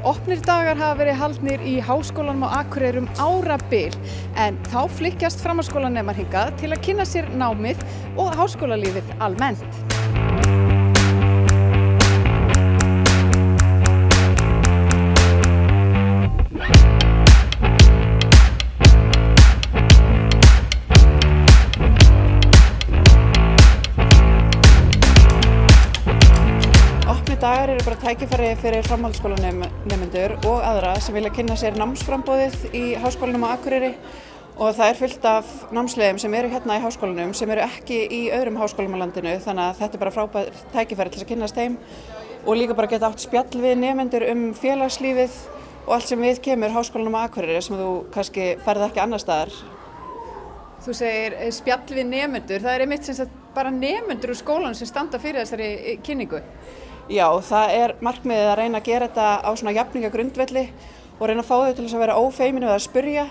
Opnir dagar hafa verið haldnir í Háskólanum á Akureyri árabil en þá flykkjast framhaldsskólanemar hingað til að kynna sér námið og háskólalífið almennt. Dagar eru bara tækifæri fyrir framhaldsskólanemendur og aðra sem vilja kynna sér námsframboðið í Háskólanum á Akureyri og það fullt af námsleiðum sem eru hérna í háskólanum sem eru ekki í öðrum háskólum á landinu, þannig að þetta er bara frábært tækifæri til að kynnast þeim og líka bara geta átt spjall við nemendur félagslífið og allt sem við kemur Háskólanum á Akureyri sem þú kannski færð ekki annar staðar. Þú segir spjall við nemendur, það er einmitt sem sagt bara nemendur úr skólanum sem standa fyrir þessari kynningu. Já, það er markmiðið að reyna að gera þetta á svona jafningagrundvelli og reyna að fá þau til þess að vera ófeimin við að spyrja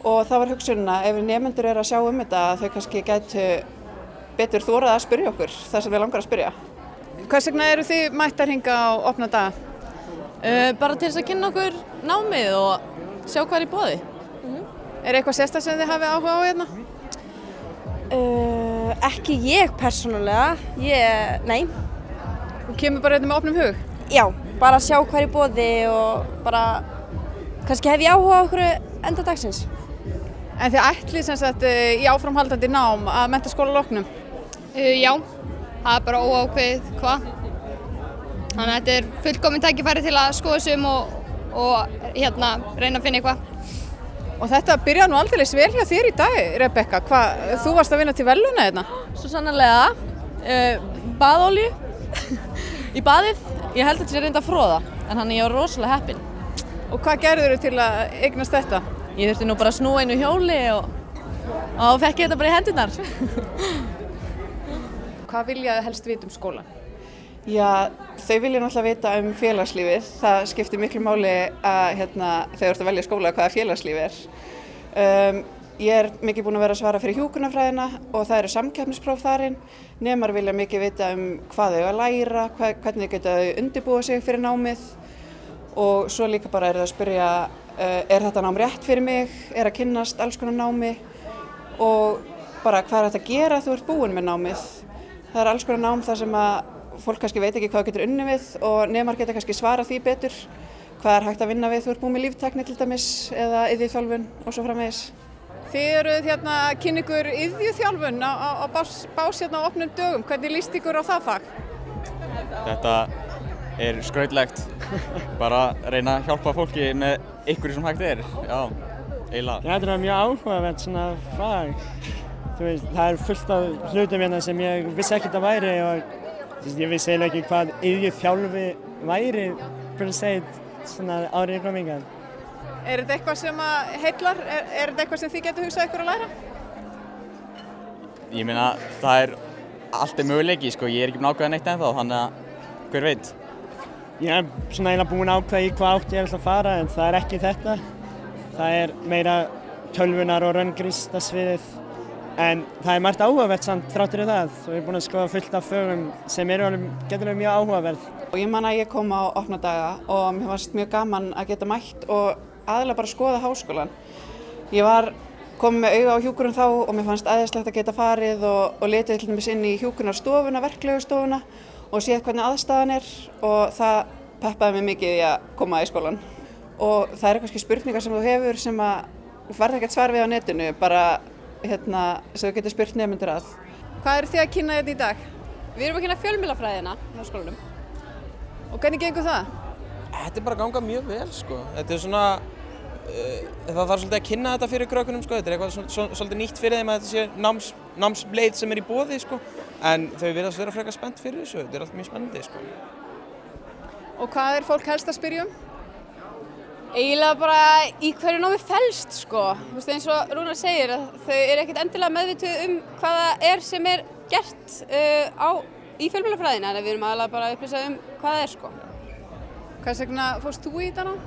og það var hugsunina ef nemendur eru að sjá þetta að þau kannski gætu betur þorað að spyrja okkur þar sem við langar að spyrja. Hvers vegna eru þið mættar hingað á opna daga? Bara til þess að kynna okkur námið og sjá hvað er í boði. Er eitthvað sérstakt sem þið hafið áhuga á hérna? Ekki ég persónulega, nei. Þú kemur bara hérna með opnum hug? Já, bara sjá hvað er í boði og bara kannski hef ég áhuga á okkur enda dagsins. En þið ætlið sem sagt í áframhaldandi nám að menntaskóla loknum? Já, það er bara óákveðið hvað. Þannig að þetta er fullkomin tækifæri til að skoða sig og reyna að finna eitthvað. Og þetta byrjaði nú aldeilis vel hjá þér í dag, Rebekka. Þú varst að vinna til verðlauna hérna? Svo sannarlega, baðolíu í baðið. Ég held að þetta sé reynda að froða, en hann ég var rosalega heppin. Og hvað gerðurðu til að eignast þetta? Ég þurfti nú bara að snúa einu hjóli og fekk ég þetta bara í hendurnar. Hvað vilja þið helst vita um skólann? Já, þau vilja náttúrulega vita um félagslífið. Það skiptir miklu máli að þegar þú ert að velja skóla hvaða félagslíf er. Ég er mikið búin að vera að svara fyrir hjúkrunarfræðina og það eru samkeppnispróf þarinn. Nemar vilja mikið vita um hvað þau að læra, hvernig geta þau undirbúa sig fyrir námið og svo líka bara eru það að spyrja er þetta nám rétt fyrir mig, er að kynnast alls konar námi og bara hvað er þetta að gera þú ert búin með námið. Það er alls konar nám þar sem að fólk kannski veit ekki hvað það getur unnið við og nemar geta kannski svarað því betur. Hvað er hægt að vinna við, þú ert búin með líftækni til dæmis eða iðjuþjálfun og svo framvegis. Þið eruð hérna að kynna ykkur iðjuþjálfun á bás hérna á opnum dögum. Hvernig líst ykkur á það fag? Þetta er skrautlegt. Bara reyna að hjálpa fólki með einhverju sem hægt er. Já, eiginlega. Þetta er mjög áhugavert svona fag. Þú veist, það er fullt af hlutum hérna sem ég vissi ekkert að væri og ég vissi eiginlega ekki hvað iðjuþjálfi væri fyrir að segja svona árið komingar. Er þetta eitthvað sem heillar? Er þetta eitthvað sem þið getur hugsað ykkur að læra? Ég meina, það er allt möguleiki, sko. Ég er ekki búinn að ákveða neitt ennþá, þannig að hver veit. Ég er svona eiginlega búinn að ákveða í hvað átt ég ætla að fara, en það er ekki þetta. Það er meira tölvunar og raungeristasviðið. En það er margt áhugavert samt þrátt fyrir það og ég er búinn að skoða fullt af fögum sem getur mjög áhugaverð. Og ég man að ég kom á opna daga og mér fannst mjög gaman að geta mætt og aðalega bara skoða háskólann. Ég var komin með auga á hjúkrun þá og mér fannst æðislegt að geta farið og litið til dæmis inn í hjúkrunarstofuna, verklegustofuna og séð hvernig aðstæðan er og það peppaði mig mikið í að koma í skólann. Og það eru kannski spurningar sem þú hefur sem að þú færð ekkert svar við á netinu, bara sem þú getur spurt nemendur að. Hvað eru þið að kynna þetta í dag? Við erum að kynna fjölmiðlafræðina hjá skólanum. Og hvernig gengur það? Þetta er bara að ganga mjög vel, sko. Þetta er svona, það þarf svolítið að kynna þetta fyrir krökkunum, sko. Þetta er eitthvað svolítið nýtt fyrir þeim að þetta sé námsleið sem er í boði, sko. En þau virðast vera frekar spennt fyrir þessu. Þetta er allt mjög spennandi, sko. Og hvað er fólk helst að spyrja um? Eiginlega bara í hverju námi felst, sko. Þú veist, eins og Rúnar segir, að þau eru ekkert endilega meðvituð hvað það er sem er gert í fjölmiðlafræðina, en við erum aðalega bara að upplýsa hvað það er, sko. Hvers vegna fórst þú í þetta nám?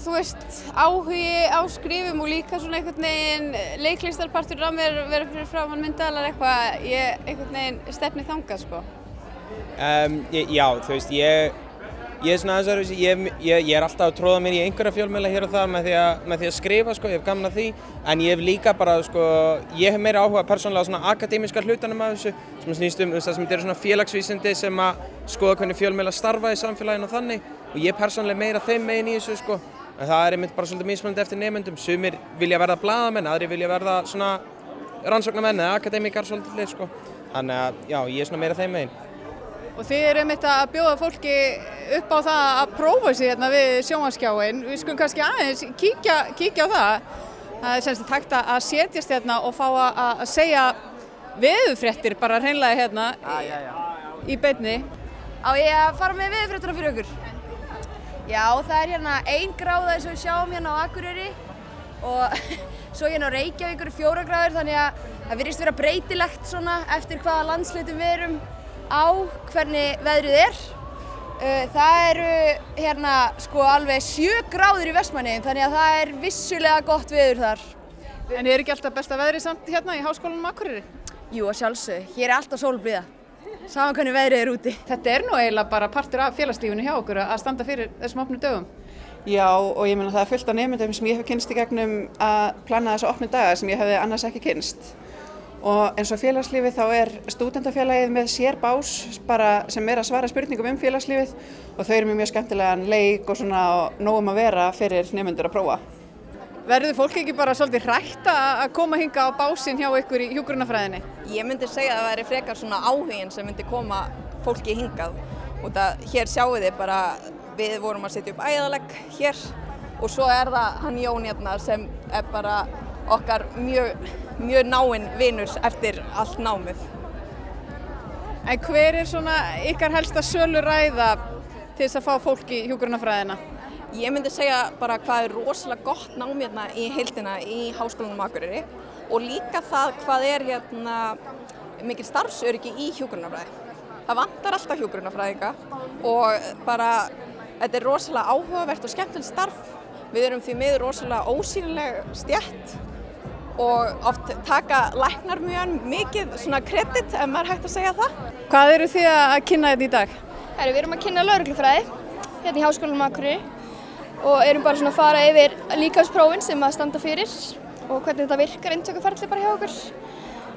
Þú veist, áhugi á skrifum og líka svona einhvern veginn leiklistarpartur á mér vera fyrir framan myndaðalar eitthvað, ég einhvern veginn stefni þangað, sko. Já, þú veist, ég Ég er svona aðeins öðruvísi, ég er alltaf að tróða mér í einhverja fjölmiðla hér og þar með því að skrifa, sko, ég hef gaman að því. En ég hef líka bara, sko, ég hef meira áhuga persónulega á svona akademíska hlutanum af þessu, sem snýst það sem þetta eru svona félagsvísindi sem að skoða hvernig fjölmiðla starfa í samfélaginu og þannig. Og ég persónulega meira þeim megin í þessu, sko. En það er einmitt bara svolítið mismunandi eftir nemendum. Sumir vilja verða blaðamenn, aðrir vilja verða svona rannsóknarmenn eða akademíkar svolítið, sko. Þannig að, já, ég er svona meira þeim megin. Og þið eru einmitt að bjóða fólki upp á það að prófa sig hérna við sjónvarpsskjáinn. Við skulum kannski aðeins kíkja á það. Það er semst hægt að setjast hérna og fá að segja veðurfréttir bara hreinlega hérna í beinni. Á ég að fara með veðurfréttina fyrir ykkur? Já, það er hérna 1 gráða eins og við sjáum hérna á Akureyri og svo hérna á Reykjavík eru 4 gráður, þannig að það virðist vera breytilegt svona eftir hvaða landshlutum við erum á hvernig veðrið er. Það eru hérna sko alveg 7 gráður í Vestmannaeyjum, þannig að það er vissulega gott veður þar. En er ekki alltaf besta veðrið samt hérna í Háskólanum á Akureyri? Jú, að sjálfsögðu. Hér er alltaf sólblíða, sama hvernig veðrið er úti. Þetta er nú eiginlega bara partur af félagslífinu hjá okkur að standa fyrir þessum opnu dögum. Já, og ég meina það er fullt af nemendum sem ég hef kynnst í gegnum að plana þessa opnu daga sem ég hefði annars ekki kynnst. Og eins og félagslífið þá er stúdentafélagið með sér bás bara sem er að svara spurningum félagslífið og þau eru með mjög skemmtilegan leik og svona nógum að vera fyrir nemendur að prófa. Verður fólk ekki bara svolítið hrætt að koma hinga á básinn hjá ykkur í hjúkrunarfræðinni? Ég myndi segja að það væri frekar svona áhuginn sem myndi koma fólki hingað. Og það hér sjáu þið bara, við vorum að setja upp æðalegg hér og svo er það hann Jón hérna sem er bara okkar mjög náinn vinur eftir allt námið. En hver er svona ykkar helsta söluræða til þess að fá fólk í hjúkrunarfræðina? Ég myndi segja bara hvað er rosalega gott nám hérna í heildina í Háskólanum á Akureyri og líka það hvað er hérna mikil starfsöryggi í hjúkrunarfræði. Það vantar alltaf hjúkrunarfræðinga og bara þetta er rosalega áhugavert og skemmtilegt starf. Við erum því miður rosalega ósýnileg stétt og oft taka læknar mjög mikið svona kredit ef maður hægt að segja það. Hvað eru þið að kynna þetta í dag? Við erum að kynna lögreglufræði hérna í Háskólanum á Akureyri og erum bara svona að fara yfir líkamsprófin sem að standa fyrir og hvernig þetta virkar inntökuferli bara hjá okkur.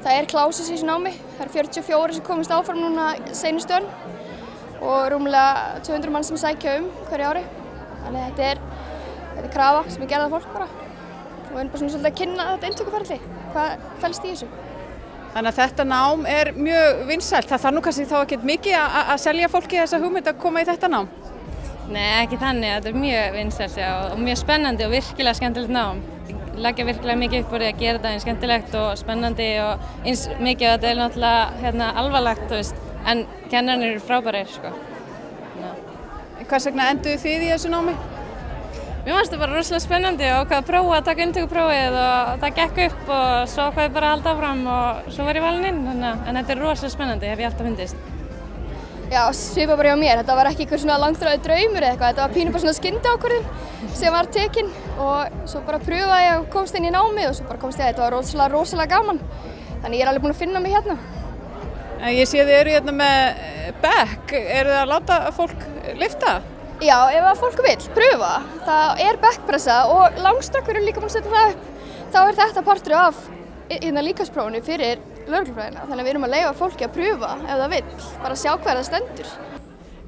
Það er klásis í þessu námi, það eru 44 sem komist áfram núna seinustu önn og rúmlega 200 mann sem sækja hverju ári. Þannig að þetta er krafa sem er gerð af fólk bara. Og við erum bara svona svolítið að kynna þetta inntökuferli, hvað felst í þessu. Þannig að þetta nám er mjög vinsælt. Það þarf nú kannski þá ekkert mikið að selja fólki þessa hugmynd að koma í þetta nám? Nei, ekki þannig. Þetta er mjög vinsælt og mjög spennandi og virkilega skemmtilegt nám. Leggja virkilega mikið upp úr því að gera þetta eins skemmtilegt og spennandi og eins mikið að þetta er náttúrulega alvarlegt, þú veist, en kennararnir eru frábærir, sko. Hvers vegna enduðu þið í þessu námi? Mér fannst það bara rosalega spennandi og ákvað að prófa að taka inntökuprófið og það gekk upp og svo ákvað ég bara að halda áfram og svo var ég valin inn, en þetta er rosalega spennandi, hef ég alltaf fundist. Já, svipað bara hjá mér. Þetta var ekki einhver svona langþráður draumur eða eitthvað, þetta var pínu bara svona skyndiákvörðun sem var tekin og svo bara pröfaði ég og komst inn í námið og svo bara komst ég að þetta var rosalega gaman. Þannig ég er alveg búin að finna mig hérna. Ég sé þið eru hérna með bekk, eru þið að láta fólk lyfta? Já, ef að fólk vill pröfa, það er bekkpressa og langstökkur eru líka búin að setja það upp. Þá er þetta partur af líkamsprófinu fyrir lögreglufræðina, þannig að við erum að leyfa fólki að pröfa ef það vill, bara sjá hver það stendur.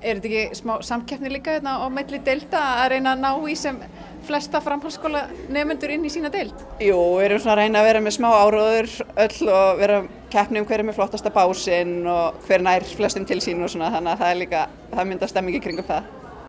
Er þetta ekki smá samkeppni líka hérna á milli deilda að reyna að ná í sem flesta framhaldsskóla nemendur inn í sína deild? Jú, við erum svona að reyna að vera með smá áróður öll og vera keppni hver er með flottasta básinn og hver nær flestum til sín og svona, þannig að það er líka, það myndar stemmingi kringum það.